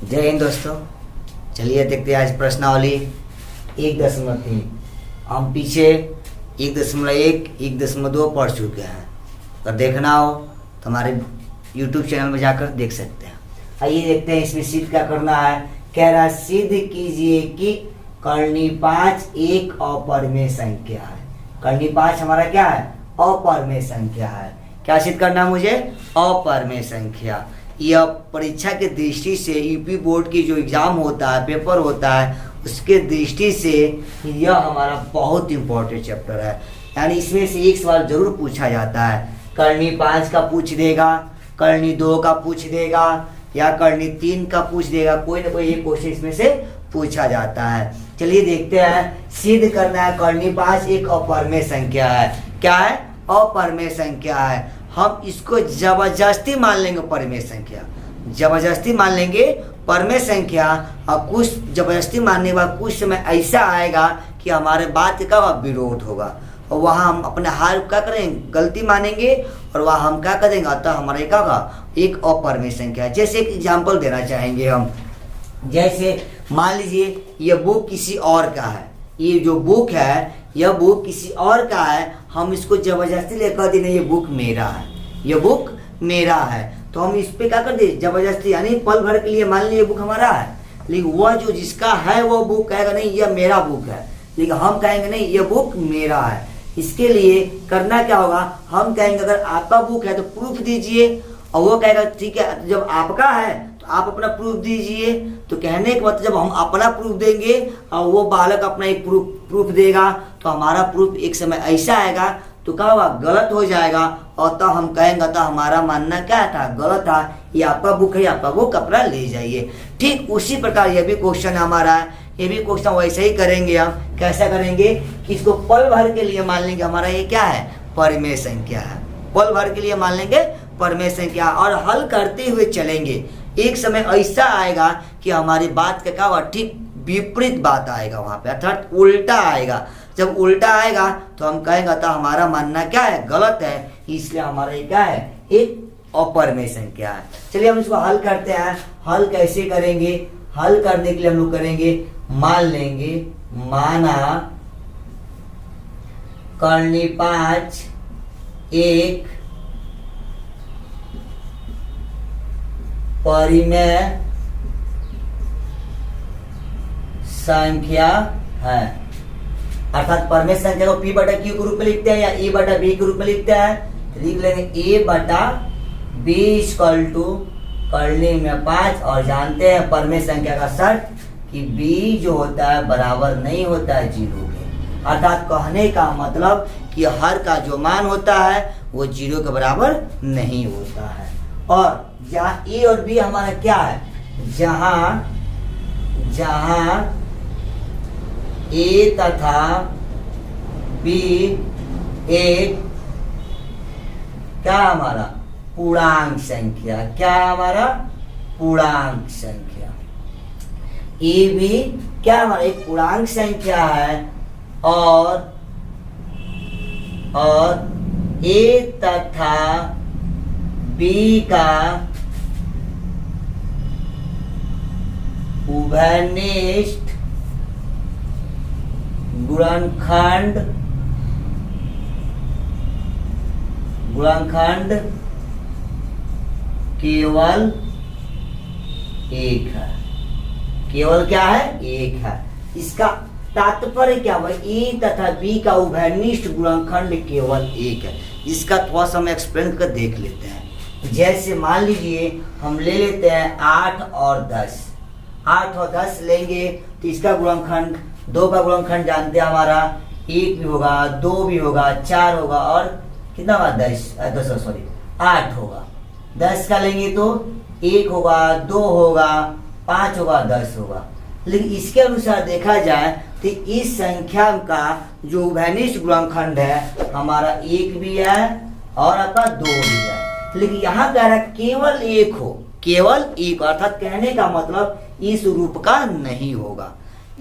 जय हिंद दोस्तों। चलिए देखते हैं आज प्रश्नावली 1.3। हम पीछे 1.1, 1.2 पढ़ चुके हैं। अगर देखना हो तो हमारे YouTube चैनल में जाकर देख सकते हैं। आइए देखते हैं इसमें सिद्ध क्या करना है। कह रहा है सिद्ध कीजिए कि कर्णी 5 एक अपरिमेय संख्या है। कर्णी 5 हमारा क्या है? अपरिमेय संख्या है। क्या सिद्ध करना है मुझे? अपरिमेय संख्या। यह परीक्षा के दृष्टि से यूपी बोर्ड की जो एग्जाम होता है, पेपर होता है, उसके दृष्टि से यह हमारा बहुत इंपॉर्टेंट चैप्टर है। यानी इसमें से एक सवाल जरूर पूछा जाता है। कर्णी 5 का पूछ देगा, कर्णी 2 का पूछ देगा या कर्णी 3 का पूछ देगा। कोई ना कोई एक क्वेश्चन इसमें से पूछा जाता है। चलिए देखते हैं। सिद्ध करना है कर्णी 5 एक अपरिमेय संख्या है। क्या है? अपरिमेय संख्या है। हम इसको जबरदस्ती मान लेंगे परिमेय संख्या, जबरदस्ती मान लेंगे परिमेय संख्या। और कुछ जबरदस्ती मानने के बाद कुछ समय ऐसा आएगा कि हमारे बात का विरोध होगा और वहाँ हम अपने हाल क्या करेंगे? गलती मानेंगे और वहाँ हम क्या करेंगे? अतः हमारे क्या होगा? एक अपरिमेय संख्या। जैसे एक एग्जाम्पल देना चाहेंगे हम। जैसे मान लीजिए ये बुक किसी और का है, ये जो बुक है यह बुक किसी और का है। हम इसको जबरदस्ती लेकर देना ये बुक मेरा है, ये बुक मेरा है। तो हम इस पे क्या कर दे? जबरदस्ती। यानी पल भर के लिए मान लीजिए ये बुक हमारा है, लेकिन वह जो जिसका है वो बुक कहेगा नहीं यह मेरा बुक है, लेकिन हम कहेंगे नहीं ये बुक मेरा है। इसके लिए करना क्या होगा? हम कहेंगे अगर आपका बुक है तो प्रूफ दीजिए, और वो कहेगा ठीक है जब आपका है तो आप अपना प्रूफ दीजिए। तो कहने के मतलब जब हम अपना प्रूफ देंगे और वो बालक अपना एक प्रूफ देगा तो हमारा प्रूफ एक समय ऐसा आएगा तो क्या होगा? गलत हो जाएगा। और तब हम कहेंगे तो हमारा मानना क्या था? गलत था। ये आपका बुक है, आपका बुक अपना ले जाइए। ठीक उसी प्रकार ये भी क्वेश्चन हमारा है। ये भी क्वेश्चन वैसे ही करेंगे हम। कैसा करेंगे कि इसको पल भर के लिए मान लेंगे हमारा ये क्या है? परिमेय संख्या है। पल भर के लिए मान लेंगे परिमेय संख्या और हल करते हुए चलेंगे। एक समय ऐसा आएगा कि हमारी बात का क्या होगा? ठीक विपरीत बात आएगा वहां पे, अर्थात उल्टा आएगा। जब उल्टा आएगा तो हम कहेंगे तो हमारा मानना क्या है? गलत है। इसलिए हमारा ये क्या है? एक अपरिमेय संख्या है। चलिए हम इसको हल करते हैं। हल कैसे करेंगे? हल करने के लिए हम लोग करेंगे, मान लेंगे माना कर्णी 5 एक परिमेय संख्या है। अर्थात परिमेय संख्या को P बटा Q के रूप में लिखते हैं या A बटा B के रूप में लिखते हैं। लिख लेंगे A बटा B इक्वल टू कर्णी में 5। और जानते हैं परिमेय संख्या का शर्त कि B जो होता है बराबर नहीं होता है 0 के। अर्थात कहने का मतलब कि हर का जो मान होता है वो 0 के बराबर नहीं होता है। और जहाँ A और B हमारा क्या है? जहाँ A तथा B एक क्या हमारा? पूर्णांक संख्या। क्या हमारा? पूर्णांक संख्या। A B क्या हमारा? एक पूर्णांक संख्या है। और A तथा B का उभयनिष्ठ गुणनखंड केवल एक है। केवल क्या है? एक है। इसका तात्पर्य क्या हुआ? ए तथा बी का उभयनिष्ठ गुणनखंड केवल एक है। इसका थोड़ा सा हम एक्सप्लेन कर देख लेते हैं। जैसे मान लीजिए हम ले लेते हैं 8 और 10। 8 और 10 लेंगे तो इसका गुणनखंड 2 का गुणनखंड जानते हैं हमारा 1 भी होगा, 2 भी होगा, 4 होगा और कितना होगा? 8 होगा। 10 का लेंगे तो 1 होगा, 2 होगा, 5 होगा, 10 होगा। लेकिन इसके अनुसार देखा जाए तो इस संख्या का जो उभयनिष्ठ गुणनखंड है हमारा 1 भी है और आपका 2 भी है। लेकिन यहाँ कह रहा है केवल 1 हो, केवल 1। अर्थात कहने का मतलब इस रूप का नहीं होगा,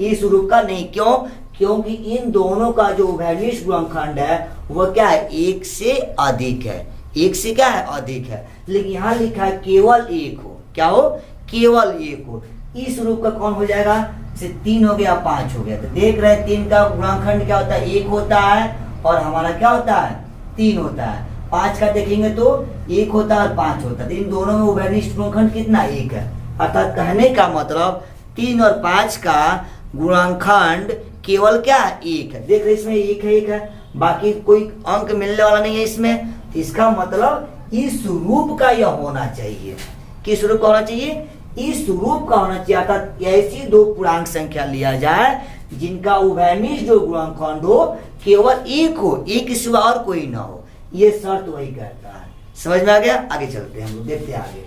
इस रूप का नहीं। क्यों? क्योंकि इन दोनों का जो उभयनिष्ठ गुणनखंड है वह क्या है? 1 से अधिक है। 1 से क्या है? अधिक है। लेकिन यहाँ लिखा है केवल 1 हो। क्या हो? केवल एक हो, इस रूप का कौन हो जाएगा? जैसे 3 हो गया 5 हो गया, तो देख रहे हैं 3 का गुणनखंड क्या होता है? 1 होता है, और हमारा क्या होता है? 3 होता है। 5 का देखेंगे तो 1 होता है और 5 होता है, तो इन दोनों में उभयनिष्ठ गुणनखंड कितना? 1 है। अर्थात कहने का मतलब 3 और 5 का गुणनखंड केवल क्या है? 1 है। देख रहे इसमें 1 है, 1 है, बाकी कोई अंक मिलने वाला नहीं है इसमें। तो इसका मतलब इस रूप का यह होना चाहिए। किस रूप का होना चाहिए? इस रूप का होना चाहिए। अर्थात ऐसी दो पूर्णांक संख्या लिया जाए जिनका उभयनिष्ठ जो गुणनखंड हो केवल 1 हो, 1 के सिवा और कोई ना हो। ये शर्त वही कहता है। समझ में आ गया? आगे चलते हैं हम लोग, देखते हैं आगे।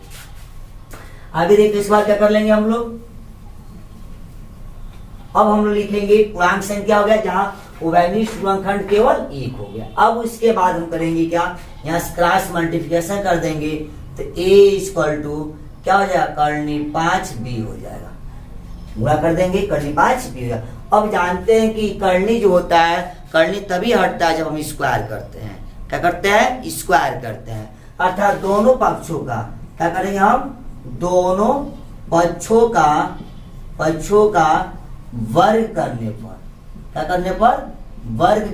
आगे देखते इस बार क्या कर लेंगे हम लोग। अब हम लोग लिखेंगे पूर्णांक संख्या हो गया जहां उभयनिष्ठ गुणनखंड केवल 1 हो गया। अब उसके बाद हम करेंगे क्या? यहाँ क्रॉस मल्टीप्लिकेशन कर देंगे, तो a इक्वल टू क्या हो जाएगा? कर्णी 5b हो जाएगा। गुणा कर देंगे, कर्णी 5b हो जाएगा। अब जानते हैं कि कर्णी जो होता है, कर्णी तभी हटता है जब हम स्क्वायर करते हैं। क्या करते हैं? स्क्वायर करते हैं। अर्थात दोनों पक्षों का क्या करेंगे हम? दोनों पक्षों का वर्ग करने पर, क्या करने पर? वर्ग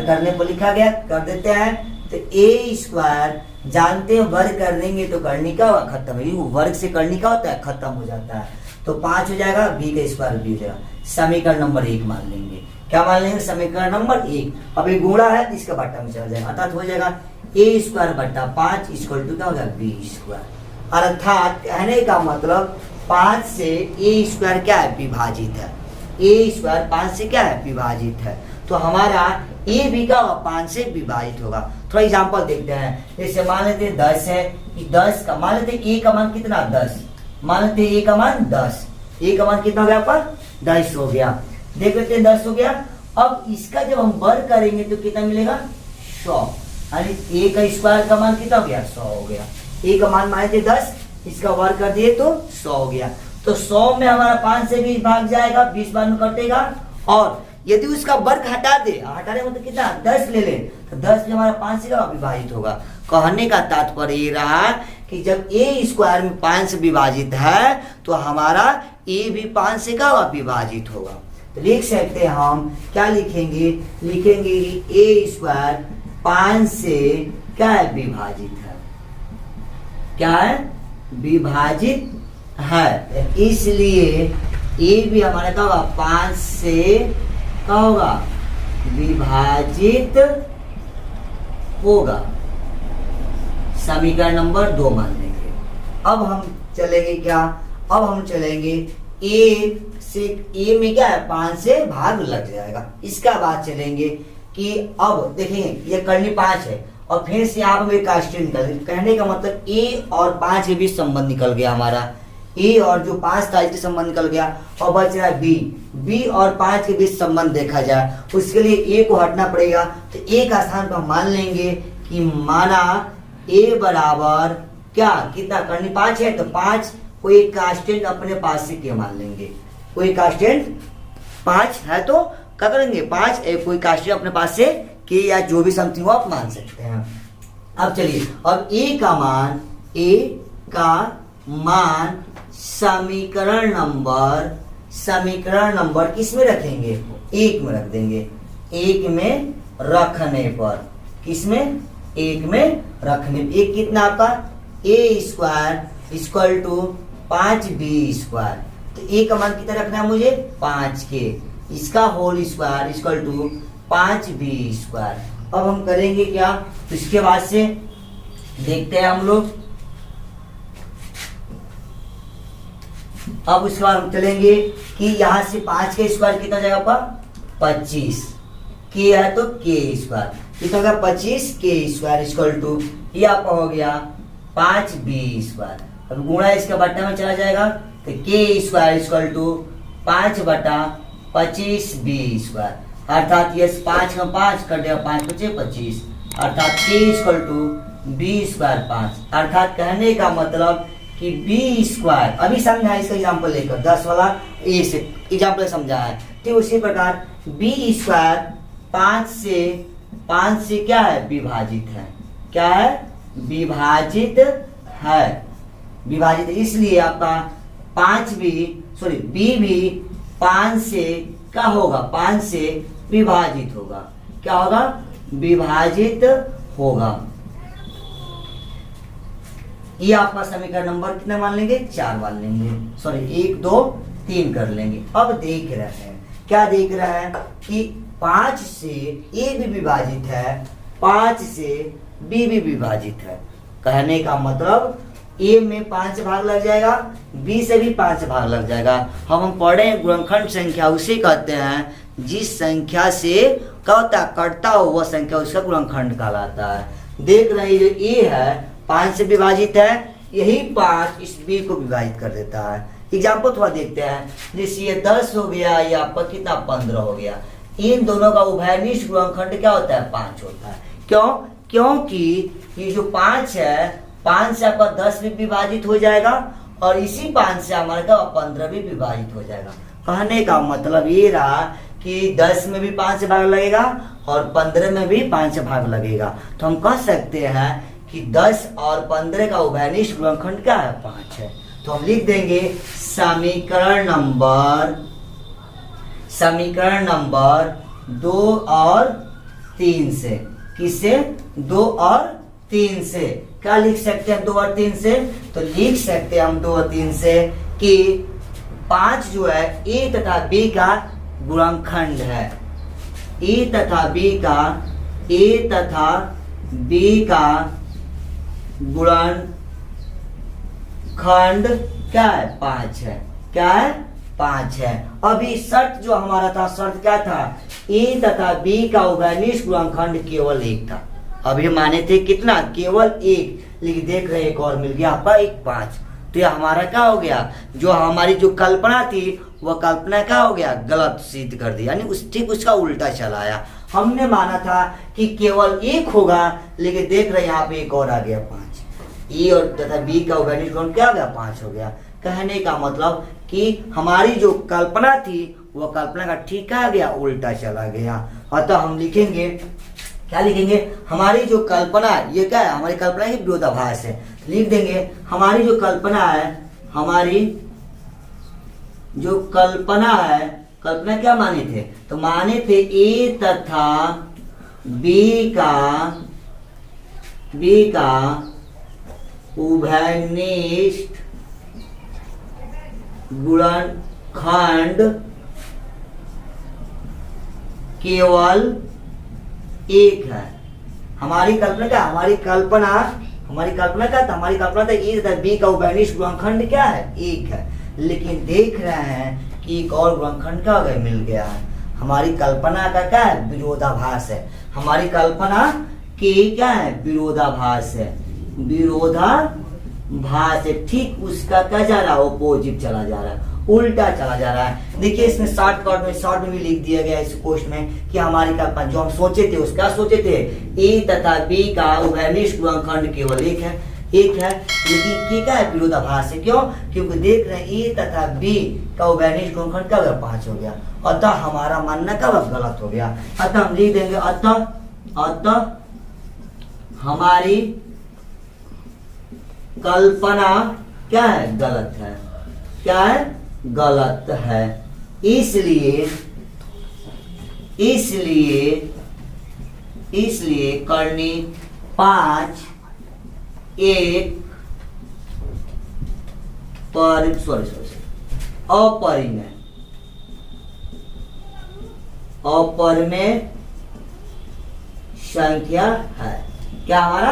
करने पर लिखा गया, कर देते हैं। तो a स्क्वायर जानते हैं वर्ग कर देंगे तो कर्णी का खत्म है, वर्ग से कर्णी का होता है खत्म हो जाता है। तो 5 हो जाएगा, b का स्क्वायर b हो जाएगा। समीकरण नंबर 1 मान लेंगे। क्या मान लेंगे? समीकरण नंबर 1। अब ये गुणा है तो इसका बट्टा में चला जाएगा, अर्थात हो जाएगा a स्क्वायर बट्टा 5 इक्वल टू क्या हो जाएगा? b square. अर्थात कहने का मतलब 5 से a स्क्वायर क्या है? विभाजित है। a स्क्वायर 5 से क्या है? विभाजित है। तो हमारा a भी क्या होगा? 5 से विभाजित होगा। थोड़ा एग्जांपल देखते हैं। जैसे मान लेते हैं 10 है, कि 10 का मान लेते हैं a का मान कितना? 10। मान लेते हैं a का मान 10। a का मान कितना हो गया पर? 10 हो गया। देख लेते हैं 10 हो गया। अब इसका जब हम वर्ग करेंगे तो कितना मिलेगा? 100। यानी a का स्क्वायर का मान कितना हो गया? 100 हो गया। a का मान थे 10, इसका वर्ग कर दिए तो 100 हो गया। तो 100 में हमारा 5 से 20 भाग जाएगा, 20 बाद में कटेगा। और यदि उसका वर्ग हटाने मतलब कितना? 10 ले ले, तो 10 में हमारा 5 से विभाजित होगा। कहने का तात्पर्य ये रहा कि जब a स्क्वायर में 5 से विभाजित है तो हमारा a भी 5 से क्या विभाजित होगा। तो लिख सकते हैं हम, क्या लिखेंगे? लिखेंगे कि a स्क्वायर 5 से क्या है? विभाजित है। क्या है? विभाजित है। इसलिए a भी हमारा क्या होगा? 5 से क्या होगा? विभाजित होगा। समीकरण नंबर 2 मान लेंगे। अब हम चलेंगे क्या? अब हम चलेंगे a में क्या है? 5 से भाग लग जाएगा। इसका बाद चलेंगे कि अब देखेंगे ये कर्णी 5 है और फिर से यहाँ पर कांस्टेंट निकल, कहने का मतलब a और 5 के बीच संबंध निकल गया हमारा। a और जो 5 था इसके संबंध निकल गया और बच रहा है b और 5 के बीच संबंध देखा जाए, उसके लिए a को हटना पड़ेगा। तो a का स्थान पर मान लेंगे कि माना a बराबर क्या? कितना? कर्णी 5 है तो 5 को एक कांस्टेंट अपने पास से के मान लेंगे। कोई कांस्टेंट 5 है तो क्या करेंगे? 5 कोई कांस्टेंट अपने पास से के या जो भी समथिंग हो आप मान सकते हैं। अब चलिए, अब a का मान समीकरण नंबर किस में रखेंगे? 1 में रख देंगे। 1 में रखने पर, किस में? 1 में रखने पर। 1 कितना आपका? a square equal to 5b square. तो a का मान कितना रखना है मुझे? 5 के। इसका whole square equal to 5b square. अब हम करेंगे क्या? तो इसके बाद से देखते हैं हम लोग। अब उसके बाद हम चलेंगे कि यहां से 5 के स्क्वायर कितना जाएगा आपका? 25। के है तो के स्क्वायर कितना होगा? 25 के स्क्वायर इक्वल टू ये आपका हो गया 5b स्क्वायर। अब गुणा इसका बट्टा में चला जाएगा तो के स्क्वायर इक्वल टू 5 बटा 25b स्क्वायर। अर्थात ये 5 का 5 कर देगा, 5 25 25, अर्थात के इक्वल टू b स्क्वायर 5। अर्थात कहने का मतलब कि b स्क्वायर, अभी समझा इसका एग्जाम्पल लेकर 10 वाला ए से एग्जाम्पल समझा है, ठीक उसी प्रकार b स्क्वायर 5 से क्या है? विभाजित है। क्या है? विभाजित है। विभाजित, इसलिए आपका 5 भी बी भी 5 से क्या होगा, 5 से विभाजित होगा। क्या होगा, विभाजित होगा। ये आपका समीकरण नंबर कितना मान लेंगे, 4 मान लेंगे, 1 2 3 कर लेंगे। अब देख रहे हैं, क्या देख रहे हैं कि 5 से ए भी विभाजित है, 5 से बी भी विभाजित है। कहने का मतलब ए में 5 भाग लग जाएगा, बी से भी 5 भाग लग जाएगा। हम पढ़े हैं गुणनखंड संख्या उसे कहते हैं जिस संख्या से क्या होता है, कटता हो वह संख्या उसका गुणनखंड कहलाता है। देख रहे हैं जो ए है 5 से विभाजित है, यही 5 इस बी को विभाजित कर देता है। एग्जाम्पल थोड़ा देखते हैं, जैसे ये 10 हो गया, ये आपका कितना 15 हो गया। इन दोनों का उभयनिष्ठ गुणनखंड क्या होता है, 5 होता है। क्यों, क्योंकि ये जो 5 है, 5 से आपका 10 भी विभाजित हो जाएगा और इसी 5 से हमारे का 15 भी विभाजित हो जाएगा। कहने का मतलब ये रहा कि 10 में भी 5 भाग लगेगा और 15 में भी 5 भाग लगेगा। तो हम कह सकते हैं कि 10 और 15 का उभयनिष्ठ गुणनखंड क्या है, 5 है। तो हम लिख देंगे समीकरण नंबर 2 और 3 से, किससे, 2 और 3 से क्या लिख सकते हैं, 2 और 3 से, तो लिख सकते हैं हम 2 और 3 से कि 5 जो है ए तथा बी का गुणनखंड है। ए तथा बी का गुणनखंड क्या है, 5 है। क्या है, 5 है। अभी शर्त जो हमारा था, शर्त क्या था, ए तथा बी का उभयनिष्ठ गुणनखंड केवल 1 था। अभी माने थे कितना, केवल 1, लेकिन देख रहे एक और मिल गया आपका 1 5। तो यह हमारा क्या हो गया, जो हमारी जो कल्पना थी वह कल्पना क्या हो गया, गलत सिद्ध कर दी, यानी ठीक उसका उल्टा चलाया। हमने माना था कि केवल 1 होगा, लेकिन देख रहे यहाँ पे एक और आ गया 5। ए और तथा बी का उभयनिष्ठ गुणनखंड क्या हो गया, 5 हो गया। कहने का मतलब कि हमारी जो कल्पना थी वह कल्पना का ठीक आ गया, उल्टा चला गया। अतः हम लिखेंगे, क्या लिखेंगे, हमारी जो कल्पना, ये क्या है, हमारी कल्पना ही विरोधाभास है। लिख देंगे हमारी जो कल्पना है, कल्पना क्या माने थे, तो माने थे ए तथा बी का उभयनिष्ठ गुणनखंड केवल 1 है। हमारी कल्पना क्या, हमारी कल्पना क्या था, हमारी कल्पना था ए तथा बी का उभयनिष्ठ गुणनखंड क्या है, 1 है। लेकिन देख रहे हैं कि एक और गुणनखंड क्या हो गया, मिल गया है। हमारी कल्पना का क्या है, विरोधाभास है। हमारी कल्पना के क्या है, विरोधाभास है, विरोधाभास है। ठीक उसका क्या जा रहा है, ऑपोजिट चला जा रहा है, उल्टा चला जा रहा है। देखिए इसमें शॉर्ट में भी लिख दिया गया इस क्वेश्चन में कि हमारी कल्पना जो हम सोचे थे, उसका सोचे थे ए तथा बी का उभयनिष्ठ गुणनखंड केवल 1 है, लेकिन क्या है, विरोधाभास है। क्यों, क्योंकि देख रहे हैं ए तथा बी का उभयनिष्ठ गुणनखंड क्या हो गया, 5 हो गया। अतः हमारा मानना क्या गलत हो गया। अतः हम लिख देंगे अतः हमारी कल्पना क्या है, गलत है। क्या है, गलत है। इसलिए करनी 5 एक अपरिमेय संख्या है। क्या हमारा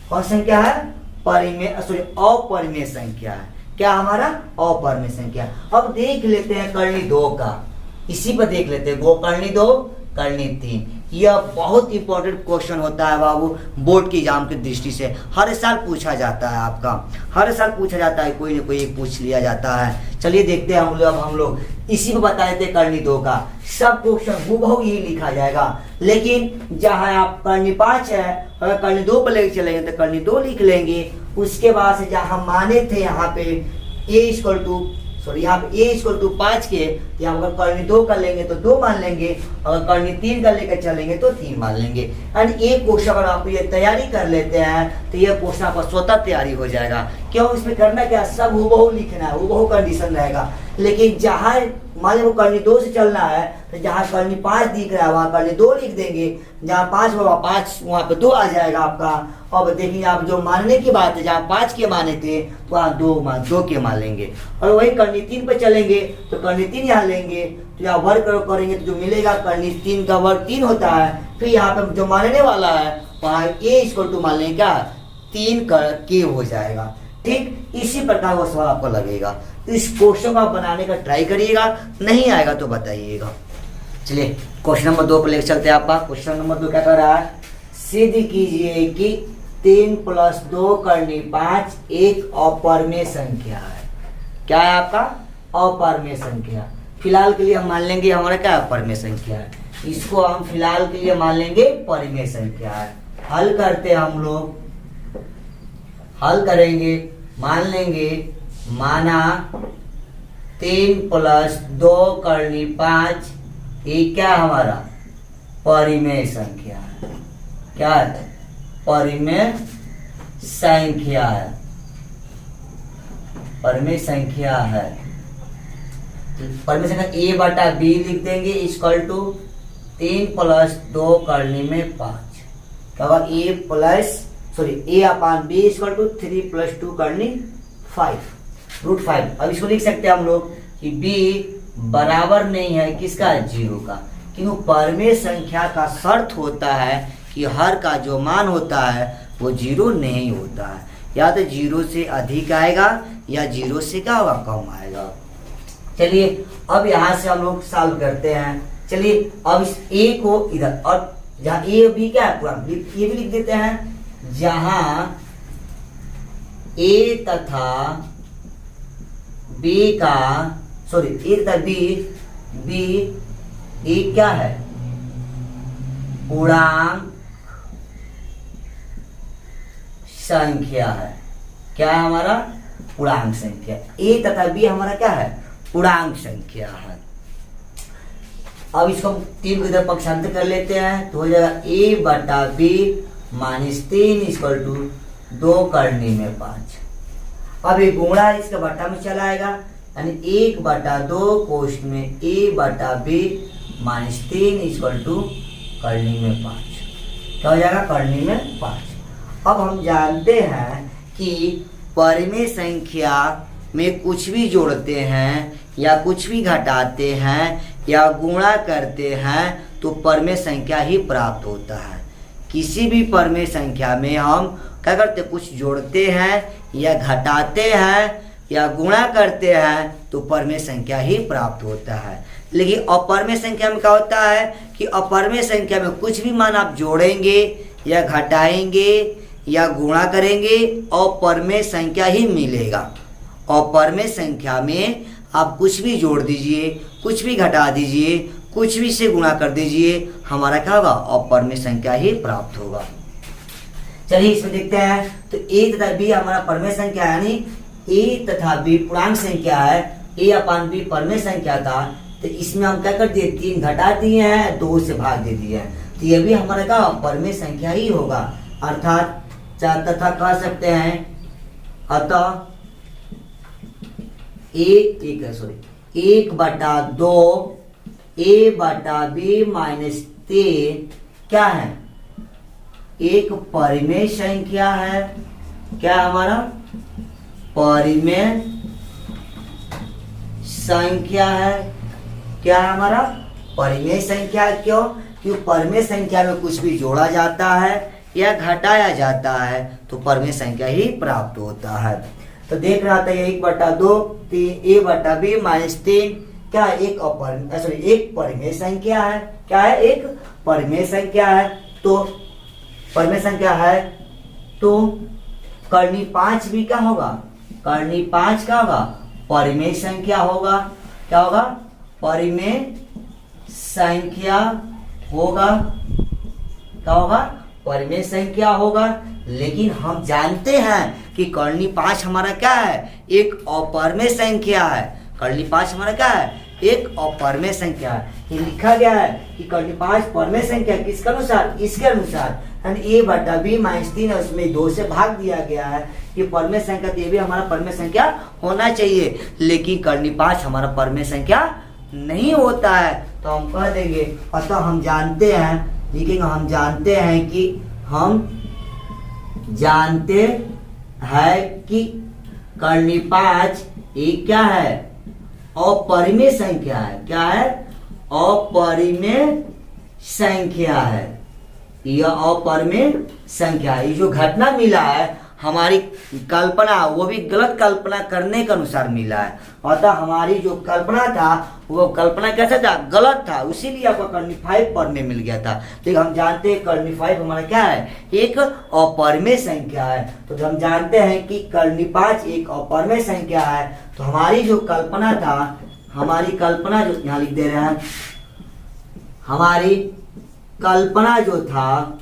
कौन संख्या है, अपरिमेय संख्या है। क्या हमारा, अपरिमेय संख्या। अब देख लेते हैं करनी 2 का, इसी पर देख लेते हैं, वो करनी 2 करनी 3। यह बहुत इंपॉर्टेंट क्वेश्चन होता है बाबू, बोर्ड के एग्जाम की दृष्टि से हर साल पूछा जाता है आपका, हर साल पूछा जाता है, कोई ना कोई एक पूछ लिया जाता है। चलिए देखते हैं हम लोग इसी में बता देते करनी 2 का। सब क्वेश्चन हूबहू यही लिखा जाएगा, लेकिन जहां आप करनी 5 है, अगर करनी 2 पर लेके चलेंगे तो करनी 2 लिख लेंगे। उसके बाद से जहां माने थे यहाँ पे a इक्वल टू 5 के, या अगर कर्णी 2 कर लेंगे तो 2 मान लेंगे, अगर कर्णी 3 का लेकर चलेंगे तो 3 मान लेंगे। एंड एक क्वेश्चन अगर आप ये तैयारी कर लेते हैं तो ये क्वेश्चन आपका स्वतः तैयारी हो जाएगा। क्यों, इसमें करना क्या, सब हूबहू लिखना है, हूबहू कंडीशन रहेगा। लेकिन जहाँ मान लीजिए कर्णी 2 से चलना है तो जहाँ कर्णी 5 दिख रहा है वहाँ कर्णी 2 लिख देंगे, जहाँ 5 होगा 5 वहाँ पे 2 आ जाएगा आपका। अब देखिए आप जो मानने की बात है, जहाँ 5 के माने थे तो वहाँ 2 के मान लेंगे। और वही कर्णी 3 पे चलेंगे तो कर्णी 3 यहाँ लेंगे, तो यहाँ वर्ग करेंगे तो जो मिलेगा कर्णी 3 का वर्ग 3 होता है। फिर यहाँ पे जो मानने वाला है वहाँ a = मान लेंगे क्या, 3 के हो जाएगा। ठीक इसी प्रकार वो सवाल आपको लगेगा। इस क्वेश्चन को आप बनाने का ट्राई करिएगा, नहीं आएगा तो बताइएगा। चलिए क्वेश्चन नंबर 2 पर लेकर चलते हैं। आपका क्वेश्चन नंबर 2 क्या कर रहा है, सिद्ध कीजिए कि 3 + 2 कर्णी 5 एक अपरिमेय संख्या है। क्या है आपका, अपरिमेय संख्या। फिलहाल के लिए हम मान लेंगे हमारा क्या अपरिमेय संख्या है, इसको हम फिलहाल के लिए मान लेंगे परिमेय संख्या है। हल करते हम लोग, हल करेंगे, मान लेंगे, माना 3 + 2 कर्णी 5 ये क्या हमारा परिमेय संख्या है। क्या है, परिमेय संख्या है, परिमेय संख्या है। परिमेय संख्या a/b लिख देंगे इक्वल टू 3 + 2 कर्णी में 5। क्या होगा, a/b इक्वल टू 3 + 2 कर्णी 5 √5। अब इसको लिख सकते हैं हम लोग कि b बराबर नहीं है किसका, 0 का। क्योंकि परिमेय संख्या का शर्त होता है कि हर का जो मान होता है वो 0 नहीं होता है, या तो 0 से अधिक आएगा या 0 से क्या होगा, कम आएगा। चलिए अब यहाँ से हम लोग सॉल्व करते हैं। चलिए अब इस a को इधर, और जहाँ a और b क्या है पूरा ये भी लिख देते हैं, जहाँ a तथा b का a तथा b ये क्या है, पूर्णांक संख्या है। क्या है हमारा, पूर्णांक संख्या। a तथा b हमारा क्या है, पूर्णांक संख्या है। अब इसको हम 3 को इधर पक्षांतर कर लेते हैं तो हो जाएगा a/b - 3 = 2 कर्णी में 5। अब ये गुणा इसका बट्टा में चला आएगा, यानी 1/2 कोष्ठ में a/b - 3 = कर्णी में 5। क्या हो जाएगा, कर्णी में 5। अब हम जानते हैं कि परिमेय संख्या में कुछ भी जोड़ते हैं या कुछ भी घटाते हैं या गुणा करते हैं तो परिमेय संख्या ही प्राप्त होता है। किसी भी परिमेय संख्या में हम क्या करते हैं, कुछ जोड़ते हैं या घटाते हैं या गुणा करते हैं तो परिमेय संख्या ही प्राप्त होता है। लेकिन अपरिमेय संख्या में क्या होता है कि अपरिमेय संख्या में कुछ भी मान आप जोड़ेंगे या घटाएंगे या गुणा करेंगे और परिमेय संख्या ही मिलेगा। और परिमेय संख्या में आप कुछ भी जोड़ दीजिए, कुछ भी घटा दीजिए, कुछ भी से गुणा कर दीजिए, हमारा क्या होगा, अपरिमेय संख्या ही प्राप्त होगा। चलिए इसमें देखते हैं तो a तथा b हमारा परिमेय संख्या है, यानी a तथा b पूर्णांक संख्या है, a/b परिमेय संख्या था, तो इसमें हम क्या कर दिए, 3 घटा दिए हैं, 2 से भाग दे दिए हैं, तो ये भी हमारा क्या परिमेय संख्या ही होगा। अर्थात तथा कह सकते हैं, अतः 1/2 a/b - 3 क्या है, एक परिमेय संख्या है। क्या हमारा, परिमेय संख्या है। क्या हमारा, परिमेय संख्या। क्यों, क्योंकि परिमेय संख्या में कुछ भी जोड़ा जाता है या घटाया जाता है तो परिमेय संख्या ही प्राप्त होता है। तो देख रहा था 1/2 a/b - 3 क्या, एक परिमेय संख्या है। क्या है, एक परिमेय संख्या है। तो परिमेय संख्या है तो कर्णी 5 भी क्या होगा, कर्णी 5 क्या होगा, परिमेय संख्या होगा। क्या होगा, परिमेय संख्या होगा। क्या होगा, परिमेय संख्या होगा। लेकिन हम जानते हैं कि कर्णी 5 हमारा क्या है, एक अपरिमेय संख्या है। कर्ली 5 हमारा क्या है, एक अपरमेय संख्या है। ये लिखा गया है कि कर्ली 5 परमेय संख्या किसके अनुसार, इसके अनुसार, यानी ए बटा बी माइनस 3 है, उसमें 2 से भाग दिया गया है कि परमेय संख्या, तो ये भी हमारा परमेय संख्या होना चाहिए। लेकिन कर्ली 5 हमारा परमेय संख्या नहीं होता है, तो हम कह देंगे अतः हम जानते हैं, लिखेंगे हम जानते हैं कि कर्ली 5 एक क्या है, अपरिमेय संख्या है। क्या है, अपरिमेय संख्या है। यह अपरिमेय संख्या है। ये जो घटना मिला है हमारी कल्पना, वो भी गलत कल्पना करने के अनुसार मिला है। अतः हमारी जो कल्पना था वो कल्पना कैसा था, गलत था, इसीलिए आपको कर्ली 5 परमेय मिल गया था। लेकिन हम जानते हैं कर्ली 5 हमारा क्या है, एक अपरिमेय संख्या है। तो जब हम जानते हैं कि कर्ली 5 एक अपरिमेय संख्या है, तो हमारी जो कल्पना था, हमारी कल्पना जो यहाँ लिख दे रहे हैं, हमारी कल्पना जो था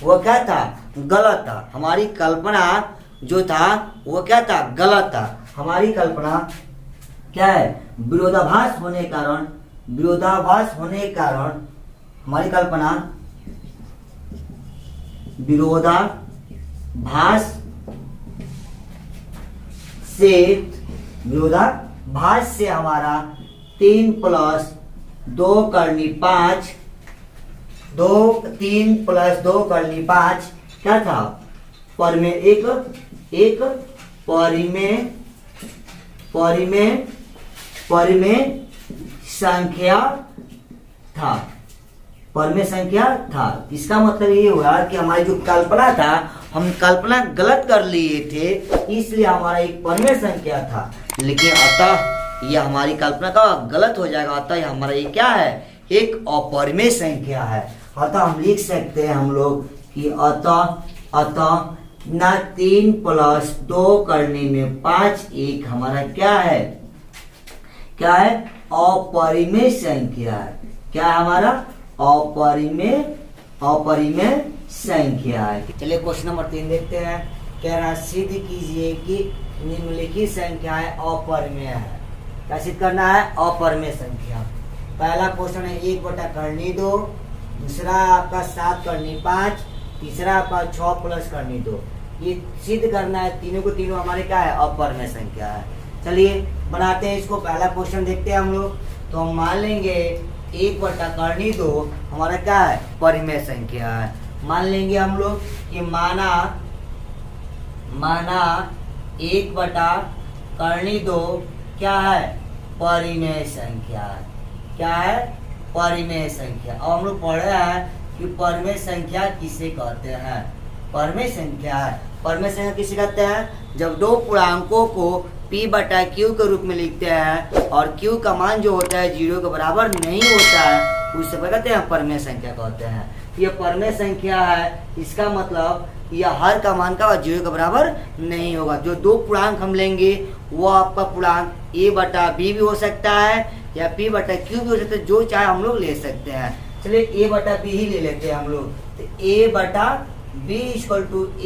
वो क्या था, गलत था। हमारी कल्पना जो था वो क्या था, गलत था। हमारी कल्पना क्या है, विरोधाभास होने के कारण हमारी कल्पना विरोधाभास से हमारा 3 + 2 कर्ली 5 3 + 2 कर्ली 5 क्या था, परमेय, एक परिमेय संख्या था। परमेय संख्या था। इसका मतलब ये हुआ कि हमारी जो कल्पना था, हम कल्पना गलत कर लिए थे, इसलिए हमारा एक परमेय संख्या था। लेकिन अतः यह हमारी कल्पना का गलत हो जाएगा, अतः हमारा ये क्या है, एक अपरिमेय संख्या है। अतः हम लिख सकते हैं हम लोग कि अतः ना 3 + 2 करने में 5 एक हमारा क्या है, अपरिमेय संख्या है। क्या है हमारा, अपरिमेय संख्या है। चलिए क्वेश्चन नंबर 3 देखते हैं। कह रहा सिद्ध कीजिए कि निम्नलिखित संख्याएं अपरिमेय है। क्या सिद्ध करना है, अपरिमेय संख्या। पहला क्वेश्चन है 1 बटा करनी 2, दूसरा आपका 7 करनी 5, तीसरा आपका 6 + करनी 2। ये सिद्ध करना है, तीनों को तीनों हमारे क्या है, अपरिमेय संख्या है। चलिए बनाते हैं इसको। पहला क्वेश्चन देखते हैं हम लोग। तो हम मान लेंगे 1 बटा करनी 2 हमारा क्या है, परिमेय संख्या है। मान लेंगे हम लोग कि माना 1 बटा करनी 2 क्या है, परिमेय संख्या है। क्या है, परिमेय संख्या। अब हम लोग पढ़े हैं कि परिमेय संख्या किसे कहते हैं। परिमेय संख्या है, परिमेय संख्या किसे कहते हैं, जब दो पूर्णांकों को p बटा q के रूप में लिखते हैं और q का मान जो होता है 0 के बराबर नहीं होता है, उससे कहते हैं परिमेय संख्या कहते हैं। ये परिमेय संख्या है, इसका मतलब यह हर का मान का 0 के बराबर नहीं होगा। जो दो पूर्णांक हम लेंगे वो आपका पूर्णांक a बटा b भी हो सकता है या p बटा q भी हो सकता है, जो चाहे हम लोग ले सकते हैं। चलिए a बटा b ही ले लेते हैं हम लोग। तो a बटा b =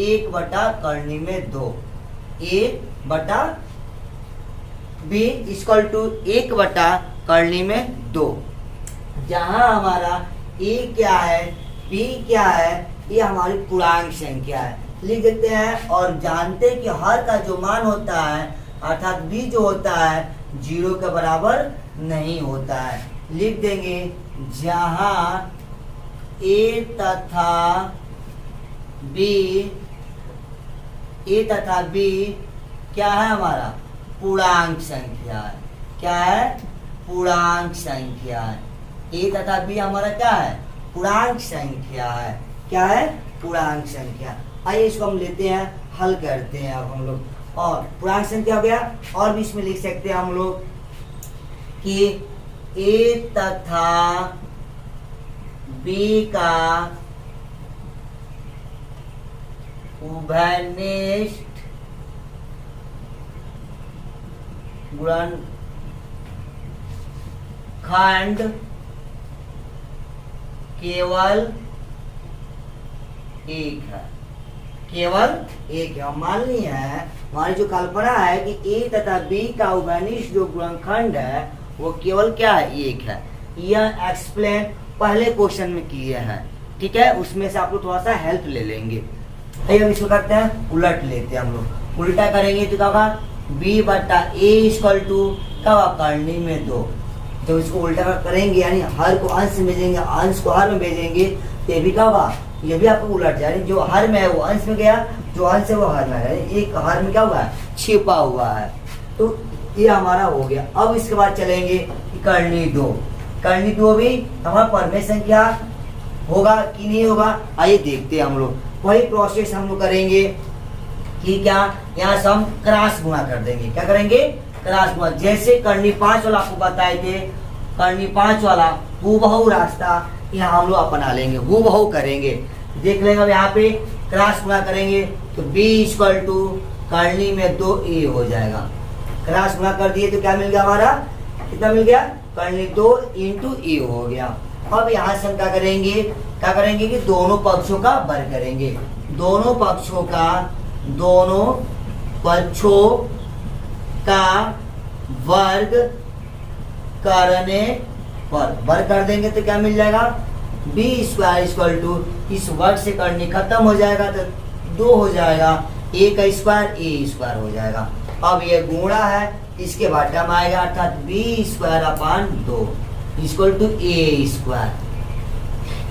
1 बटा करनी में 2, a बटा b = 1 बटा करनी में 2। जहां हमारा a क्या है, b क्या है, ये हमारी पूर्णांक संख्या है, लिख देते हैं। और जानते हैं कि हर का जो मान होता है अर्थात b जो होता है 0 के बराबर नहीं होता है। लिख देंगे जहां a तथा b क्या है, हमारा पूर्णांक संख्या है। क्या है, पूर्णांक संख्या है। a तथा b हमारा क्या है, पूर्णांक संख्या है। क्या है, पूर्णांक संख्या। आइए इसको हम लेते हैं, हल करते हैं अब हम लोग। और पूर्णांक संख्या हो गया, और भी इसमें लिख सकते हैं हम लोग कि a तथा b का उभयनिष्ठ गुणनखंड केवल 1 है। केवल एक है। मान लिया है हमारी जो कल्पना है कि ए तथा बी का उभयनिष्ठ जो गुणनखंड है वो केवल क्या है, एक है। यह एक्सप्लेन पहले क्वेश्चन में किए हैं, ठीक है, उसमें से आप लोग थोड़ा सा हेल्प ले लेंगे। हम इसको करते हैं उलट लेते हैं, हम लोग उल्टा करेंगे तो क्या होगा, बी बटा ए इक्वल टू क्या होगा, करनी में 2। जब इसको उल्टा करेंगे यानी हर को अंश में भेजेंगे, अंश को हर में भेजेंगे, तो ये भी क्या होगा, ये भी आपको उलट जाए, जो हर में है वो अंश में गया, जो अंश है वो हर में है, एक हर में क्या हुआ है, छिपा हुआ है। तो ये हमारा हो गया। अब इसके बाद चलेंगे करनी 2। करनी 2 भी हमारा परमेय संख्या होगा कि नहीं होगा, आइए देखते हैं हम लोग। वही प्रोसेस हम लोग करेंगे कि क्या, यहाँ से हम क्रॉस गुणा कर देंगे। क्या करेंगे, क्रॉस गुणा। जैसे करनी 5 वाला आपको बताए थे, करनी 5 वाला हूबहू रास्ता यहाँ हम लोग अपना लेंगे, हूबहू करेंगे। देख लेंगे अब यहाँ पे क्रॉस गुणा करेंगे तो b इक्वल टू करनी में 2a हो जाएगा। क्रॉस गुणा कर दिए तो क्या मिल गया हमारा, कितना मिल गया, करनी 2 इंटू ए हो गया। अब यहाँ से हम क्या करेंगे कि दोनों पक्षों का वर्ग करेंगे। दोनों पक्षों का वर्ग करने पर वर्ग कर देंगे तो क्या मिल जाएगा, बी स्क्वायर इक्वल टू, इस वर्ग से करनी खत्म हो जाएगा तो 2 हो जाएगा, ए का स्क्वायर ए स्क्वायर हो जाएगा। अब ये गुणा है, इसके बाद टर्म आएगा अर्थात B square upon 2 equal to A square.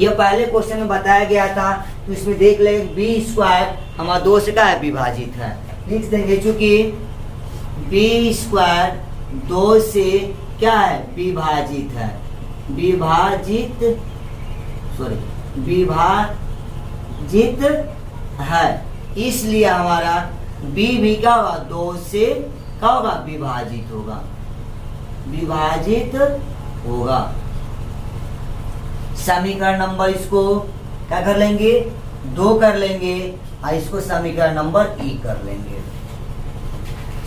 यह पहले क्वेश्चन में बताया गया था, तो इसमें देख लेंगे बी स्क्वायर हमारा 2 से क्या है, विभाजित है, लिख देंगे। चूंकि बी स्क्वायर 2 से क्या है, विभाजित है, विभाजित है, इसलिए हमारा बी भी क्या होगा, 2 से क्या होगा, विभाजित होगा। समीकरण नंबर इसको क्या कर लेंगे, 2 कर लेंगे, और इसको समीकरण नंबर e कर लेंगे,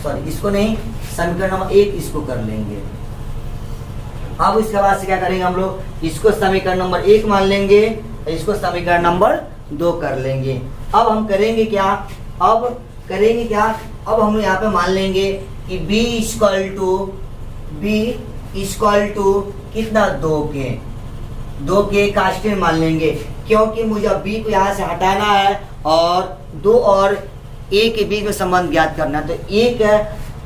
सॉरी इसको नहीं, समीकरण नंबर 1 इसको कर लेंगे। अब इसके बाद से क्या करेंगे हम लोग, इसको समीकरण नंबर 1 मान लेंगे, इसको समीकरण नंबर 2 कर लेंगे। अब हम करेंगे क्या, अब हम यहाँ पे मान लेंगे कि b इक्वल टू कितना, 2 के कांस्टेंट मान लेंगे, क्योंकि मुझे b को यहाँ से हटाना है और 2 और a के बीच में संबंध ज्ञात करना है। तो 1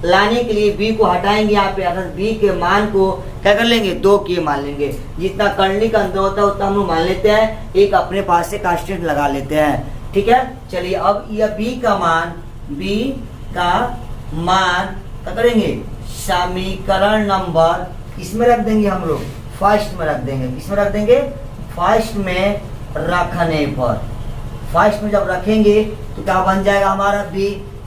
लाने के लिए b को हटाएंगे यहाँ पे, अर्थात b के मान को क्या कर लेंगे, 2 के मान लेंगे। जितना करनी का अंतर होता है उतना हम लोग मान लेते हैं, एक अपने पास से कांस्टेंट लगा लेते हैं, ठीक है। चलिए अब यह b का मान क्या करेंगे, समीकरण नंबर इसमें रख देंगे, हम लोग फर्स्ट में रख देंगे। इसमें रख देंगे, फर्स्ट में रखने पर, फर्स्ट में जब रखेंगे तो क्या बन जाएगा हमारा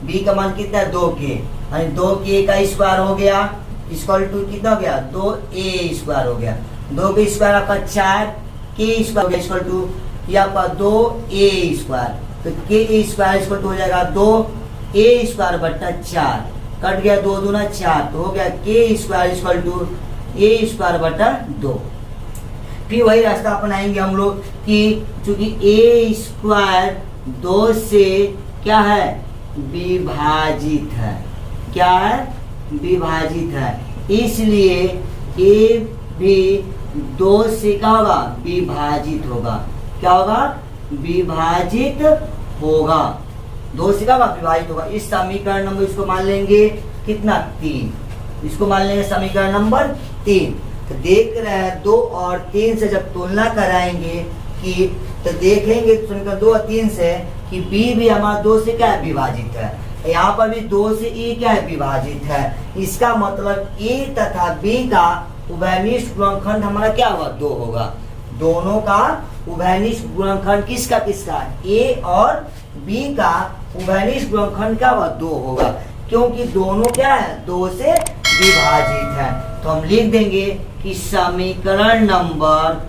b का मान कितना है, 2 के, यानी 2 के का स्क्वायर हो गया, इक्वल टू कितना हो गया, 2a स्क्वायर हो गया। 2 के स्क्वायर आपका 4 के स्क्वायर हो गया, इक्वल टू ये आपका 2a स्क्वायर, तो के स्क्वायर इक्वल टू हो जाएगा 2a स्क्वायर बट्टा 4, कट गया 2 दूना 4, तो हो गया के square equal to a square बटा 2। फिर वही रास्ता अपनाएंगे हम लोग कि चूंकि a स्क्वायर 2 से क्या है, विभाजित है, क्या है, विभाजित है, इसलिए a भी 2 से क्या होगा, विभाजित होगा। क्या होगा, विभाजित होगा, 2 से क्या होगा, विभाजित होगा। इस समीकरण नंबर इसको मान लेंगे कितना, 3, इसको मान लेंगे समीकरण नंबर 3। तो देख रहे हैं 2 और 3 से जब तुलना कराएंगे कि तो देखेंगे समीकरण 2 और 3 से कि b भी हमारा 2 से क्या है, विभाजित है, यहाँ पर भी 2 से e क्या है, विभाजित है। इसका मतलब a तथा b का उभयनिष्ठ गुणनखंड हमारा क्या होगा, 2 होगा। दोनों का उभयनिष्ठ गुणनखंड किसका, a और b का उभयनिष्ठ गुणनखंड क्या होगा, 2 होगा, क्योंकि दोनों क्या है, 2 से विभाजित है। तो हम लिख देंगे कि समीकरण नंबर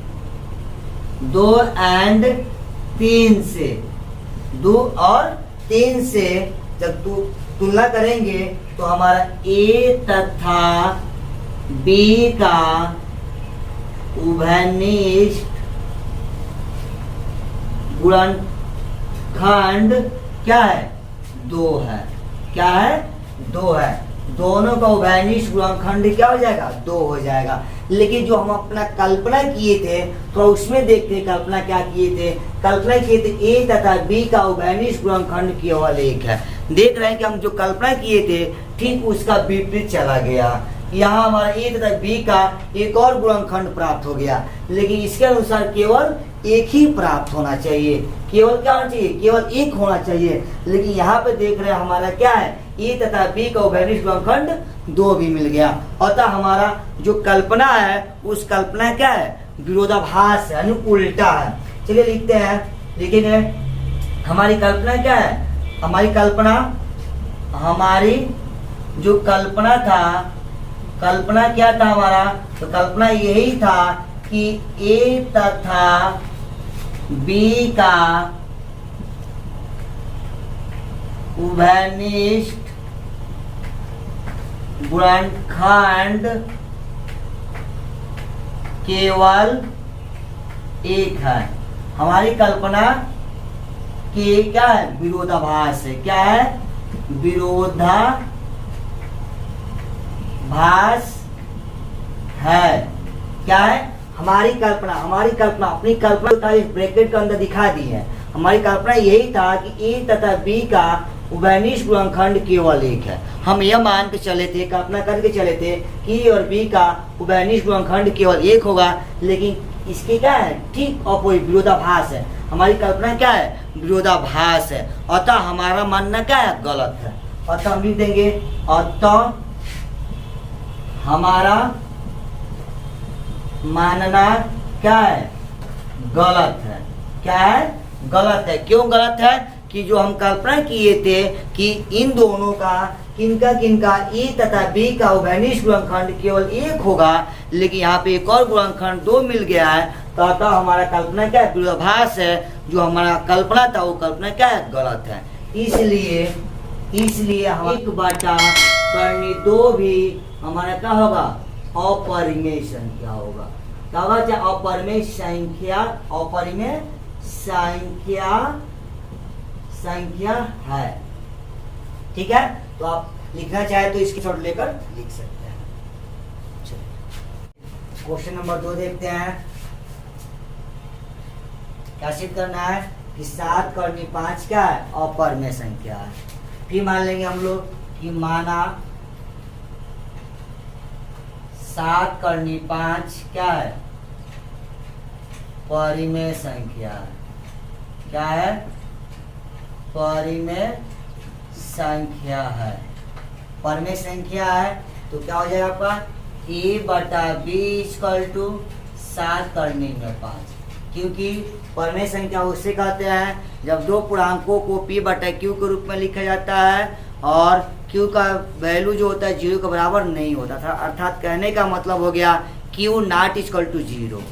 2 और 3 से जब तुलना करेंगे तो हमारा a तथा b का उभयनिष्ठ गुणनखंड क्या है, 2 है। क्या है, 2 है। दोनों का उभयनिष्ठ गुणनखंड क्या हो जाएगा, 2 हो जाएगा। लेकिन जो हम अपना कल्पना किए थे तो उसमें देखते हैं कल्पना क्या किए थे। कल्पना किए थे ए तथा बी का उभयनिष्ठ गुणनखंड केवल 1 है। देख रहे हैं कि हम जो कल्पना किए थे ठीक उसका विपरीत चला गया। यहाँ हमारा ए तथा बी का एक और गुणनखंड प्राप्त हो गया, लेकिन इसके अनुसार केवल एक ही प्राप्त होना चाहिए। केवल क्या होना चाहिए, केवल एक होना चाहिए। लेकिन यहाँ पे देख रहे हैं हमारा क्या है, ए तथा बी का उभयनिष्ठ गुणनखंड 2 भी मिल गया। अतः हमारा जो कल्पना है उस कल्पना क्या है, विरोधाभास है, यानी उल्टा है। चलिए लिखते हैं, लिखेंगे हमारी कल्पना क्या है। हमारी कल्पना, हमारी जो कल्पना था, कल्पना क्या था हमारा, तो कल्पना यही था कि ए तथा बी का उभयनिष्ठ गुणनखंड केवल 1 है। हमारी कल्पना के क्या है, विरोधाभास है। क्या है, विरोधाभास है। क्या है, हमारी कल्पना, हमारी कल्पना अपनी कल्पना इस ब्रैकेट के अंदर दिखा दी है। हमारी कल्पना यही था कि ए तथा बी का उभयनिष्ठ गुणनखंड केवल 1 है। हम यह मान के चले थे, कल्पना करके चले थे कि ए और बी का उभयनिष्ठ गुणनखंड केवल 1 होगा, लेकिन इसके क्या है, ठीक अपोजिट, विरोधाभास है। हमारी कल्पना क्या है, विरोधाभास है। अतः हमारा मानना क्या है, गलत है। अतः हम लिख देंगे, अतः हमारा मानना क्या है, गलत है। क्या है, गलत है। क्यों गलत है, कि जो हम कल्पना किए थे कि इन दोनों का किनका किनका ए तथा बी का उभयनिष्ठ गुणनखंड केवल 1 होगा, लेकिन यहाँ पे एक और गुणनखंड 2 मिल गया है। तो अतः हमारा कल्पना क्या है, विरोधाभास है। जो हमारा कल्पना था वो कल्पना क्या है, गलत है। इसलिए हम 1/2 भी हमारा क्या होगा, अपरिमेय संख्या होगा। क्या होगा, चाहे अपरिमेय संख्या, अपरिमेय संख्या है। ठीक है, तो आप लिखना चाहे तो इसकी शॉर्ट लेकर लिख सकते हैं। क्वेश्चन नंबर 2 देखते हैं। क्या सिद्ध करना है कि 7 करनी 5 क्या है, अपरिमेय संख्या है। फिर मान लेंगे हम लोग कि माना 7 करनी 5 क्या है, परिमेय संख्या है। क्या है, परिमेय संख्या है। परिमेय संख्या है तो क्या हो जाएगा आपका, a/b = 7 करने में 5। क्योंकि परिमेय संख्या उससे कहते हैं जब दो पूर्णांकों को p/q के रूप में लिखा जाता है और q का वैल्यू जो होता है 0 के बराबर नहीं होता था। अर्थात कहने का मतलब हो गया q ≠ 0।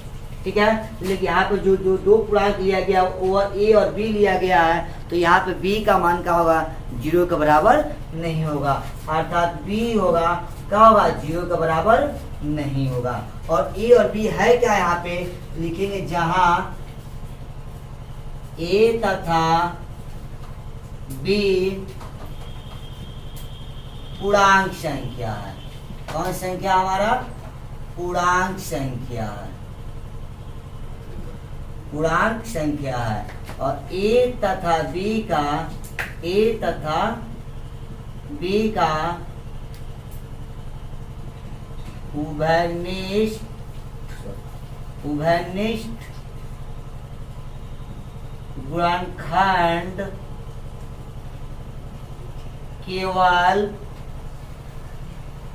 ठीक है, लेकिन यहाँ पे जो दो पूर्णांक लिया गया वो a और b लिया गया है, तो यहाँ पे b का मान क्या होगा, 0 के बराबर नहीं होगा। अर्थात b होगा क्या होगा, 0 के बराबर नहीं होगा। और a और b है क्या, यहाँ पे लिखेंगे जहाँ a तथा b पूर्णांक संख्या है। कौन संख्या हमारा, पूर्णांक संख्या है, पूर्णांक संख्या है। और a तथा b का उभयनिष्ठ गुणनखंड केवल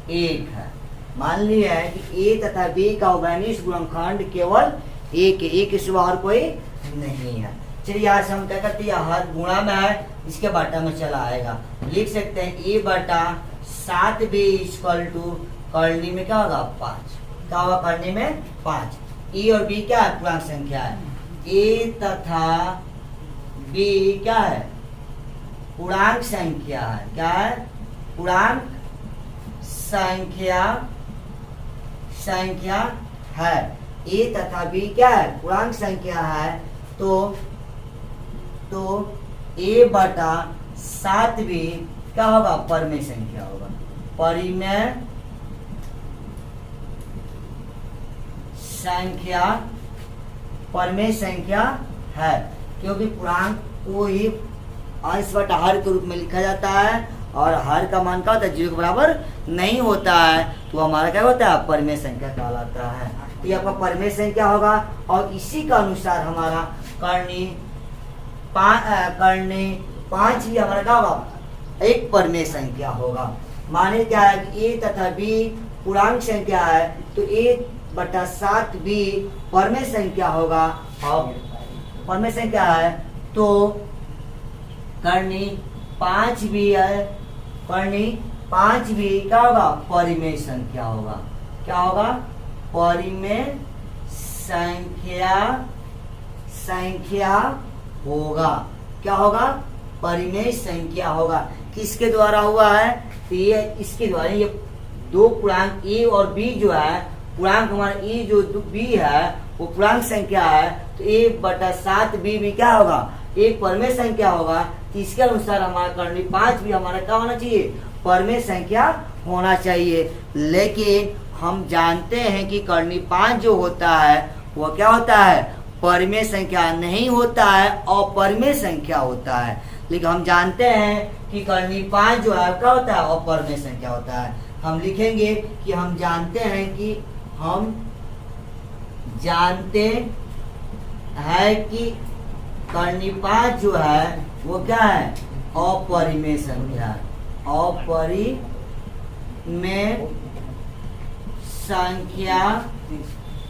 1 है। मान लिया है कि a तथा b का उभयनिष्ठ गुणनखंड केवल 1 है, 1 के सिवा और कोई नहीं है। चलिए यहाँ से हम क्या करते हैं, हर गुणा में है इसके बाटा में चला आएगा। लिख सकते हैं a/7b = करनी में क्या होगा, 5। क्या होगा, करनी में 5। ए और बी क्या है, पूर्णांक संख्या है। ए तथा बी क्या है, पूर्णांक संख्या है। क्या है, पूर्णांक संख्या है। ए तथा बी क्या है, पूर्णांक संख्या है। तो a बटा 7 भी क्या होगा, परिमेय संख्या होगा। परिमेय संख्या परिमेय संख्या है, क्योंकि पूर्णांक को ही अंश बटा हर के रूप में लिखा जाता है और हर का मान क्या होता है, 0 के बराबर नहीं होता है, तो हमारा क्या होता है, परिमेय संख्या कहलाता है। ये आपका परिमेय संख्या होगा। और इसी का अनुसार हमारा करनी 5 भी हमारा क्या होगा, एक परिमेय संख्या होगा। माने क्या है कि a तथा b पूर्णांक संख्या है, तो a बटा 7 भी परिमेय संख्या होगा। और परिमेय संख्या है तो करनी 5 भी है, करनी 5 भी क्या होगा, परिमेय संख्या होगा। क्या होगा, परिमेय संख्या होगा। क्या होगा, परिमेय संख्या होगा। किसके द्वारा हुआ है, तो ये इसके द्वारा, ये दो पूर्णांक a और b जो है, पूर्णांक हमारा a जो b है वो पूर्णांक संख्या है, तो a बटा 7 b भी क्या होगा, एक परिमेय संख्या होगा। तो इसके अनुसार हमारा करनी 5 भी हमारा क्या होना चाहिए, परिमेय संख्या होना चाहिए। लेकिन हम जानते हैं कि करनी 5 जो होता है वो क्या होता है, परिमेय संख्या नहीं होता है, अपरिमेय संख्या होता है। लेकिन हम जानते हैं कि करनी 5 जो है क्या होता है, अपरिमेय संख्या होता है। हम लिखेंगे कि हम जानते हैं कि करनी 5 जो है वो क्या है, अपरिमेय संख्या,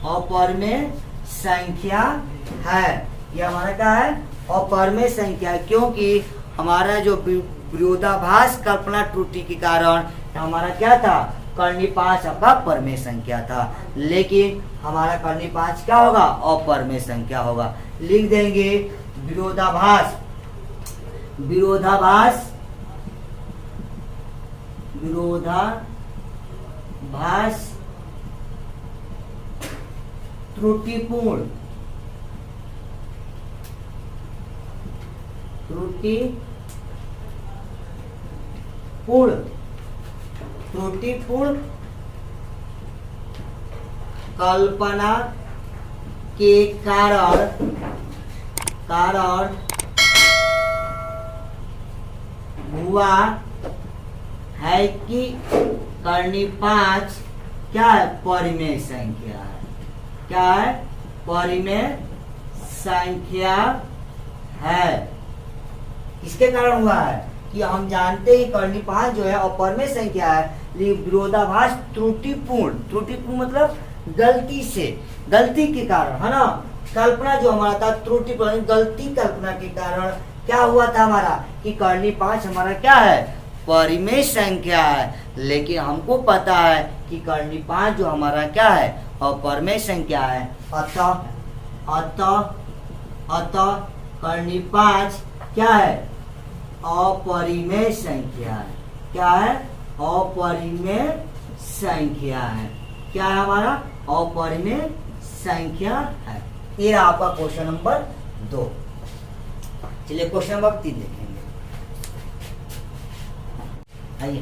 अपरिमेय संख्या है। ये हमारा क्या है, अपरिमेय संख्या, क्योंकि हमारा जो विरोधाभास कल्पना त्रुटि के कारण हमारा क्या था, करनी 5 आपका परिमेय संख्या था। लेकिन हमारा करनी 5 क्या होगा, अपरिमेय संख्या होगा। लिख देंगे विरोधाभास त्रुटिपूर्ण कल्पना के कारण हुआ है कि करनी 5 क्या है, परिमेय संख्या है। क्या है, परिमेय संख्या है। इसके कारण हुआ है कि हम जानते हैं करनी 5 जो है अपरिमेय संख्या है, लेकिन विरोधाभास त्रुटिपूर्ण मतलब गलती के कारण, है ना, कल्पना जो हमारा था त्रुटिपूर्ण गलती कल्पना के कारण क्या हुआ था हमारा, कि करनी 5 हमारा क्या है, परिमेय संख्या है। लेकिन हमको पता है कि करनी 5 जो हमारा क्या है, अपरिमेय संख्या है। अतः करनी 5 क्या है, अपरिमेय संख्या है। क्या है, अपरिमेय संख्या है। क्या है हमारा, अपरिमेय संख्या है। ये रहा आपका क्वेश्चन नंबर 2। चलिए क्वेश्चन नंबर 3 देखेंगे। आइए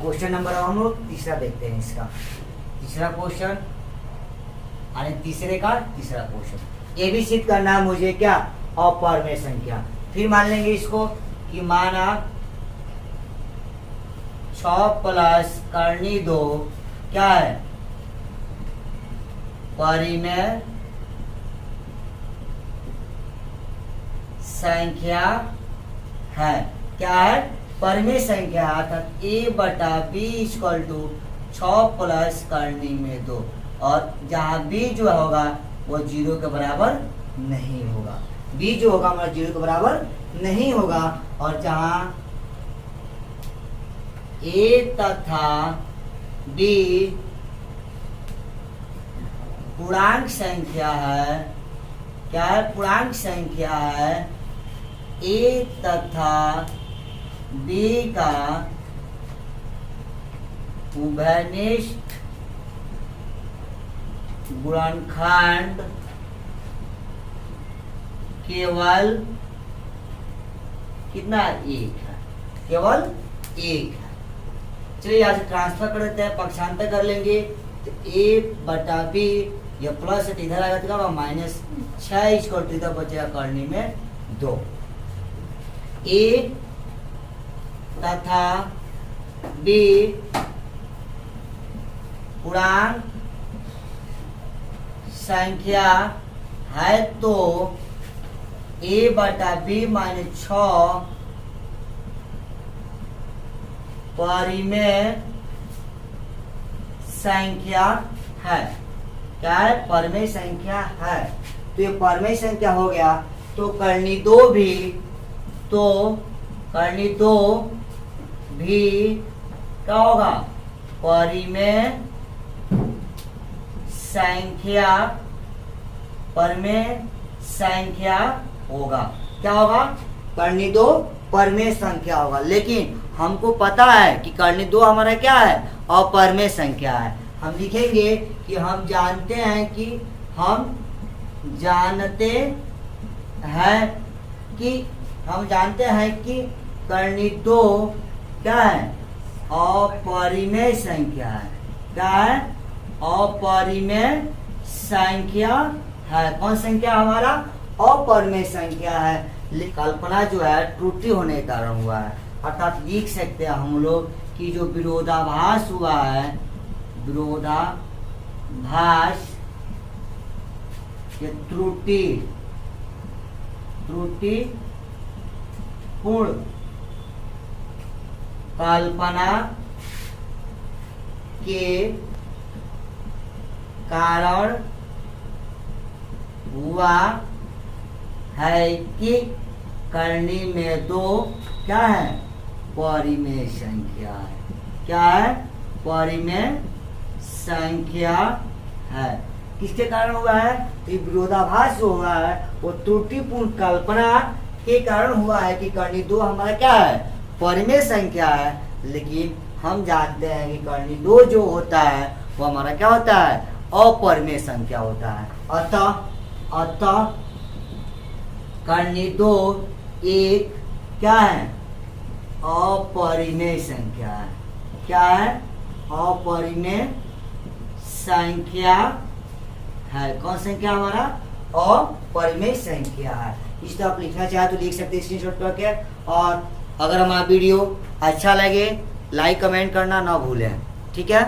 क्वेश्चन नंबर हम लोग तीसरा देखते हैं। इसका तीसरा क्वेश्चन यानी तीसरे का तीसरा क्वेश्चन, ये भी सिद्ध करना है मुझे क्या, अपरिमेय संख्या। फिर मान लेंगे इसको कि माना 6 प्लस करनी 2 क्या है, परिमेय संख्या है। क्या है, परिमेय संख्या, अर्थात a बटा b इक्वल टू 6 प्लस करनी में 2, और जहाँ b जो होगा वो 0 के बराबर नहीं होगा। b जो होगा हमारा 0 के बराबर नहीं होगा। और जहाँ a तथा b पूर्णांक संख्या है, क्या है, पूर्णांक संख्या है, a तथा b का उभयनिष्ठ गुणनखंड केवल कितना 1 है, केवल 1 है। चलिए यहाँ से ट्रांसफर कर देते हैं, पक्षांतर कर लेंगे तो a/b, यह प्लस है इधर आएगा तो -6 इधर बचेगा करनी में 2। a तथा b पूर्णांक संख्या है तो a/b -6 परिमेय संख्या है। क्या है? परिमेय संख्या है। तो ये परिमेय संख्या हो गया, तो करनी 2 भी क्या होगा? परिमेय संख्या होगा। क्या होगा? करनी 2 परिमेय संख्या होगा। लेकिन हमको पता है कि करनी 2 हमारा क्या है? अपरिमेय संख्या है। हम लिखेंगे कि हम जानते हैं कि करनी 2 क्या है? अपरिमेय संख्या है। क्या है? अपरिमेय संख्या है। कौन संख्या हमारा? अपरिमेय संख्या है। कल्पना जो है त्रुटि होने के कारण हुआ है, अर्थात लिख सकते हैं हम लोग कि जो विरोधाभास हुआ है, विरोधाभास ये त्रुटिपूर्ण कल्पना के कारण हुआ है कि करनी में 2 क्या है? परिमेय संख्या है। क्या है? परिमेय संख्या है। किसके कारण हुआ है? ये विरोधाभास जो हुआ है वो त्रुटिपूर्ण कल्पना के कारण हुआ है कि करनी 2 हमारा क्या है? परिमेय संख्या है। लेकिन हम जानते हैं कि करनी 2 जो होता है वो हमारा क्या होता है? अपरिमेय संख्या होता है। अतः करनी 2 एक क्या है? अपरिमेय संख्या है। क्या है? अपरिमेय संख्या है। कौन संख्या हमारा? अपरिमेय संख्या है। इस तरह आप लिखना चाहे तो लिख सकते हैं स्क्रीनशॉट करके। और अगर हमारा वीडियो अच्छा लगे लाइक कमेंट करना ना भूलें। ठीक है।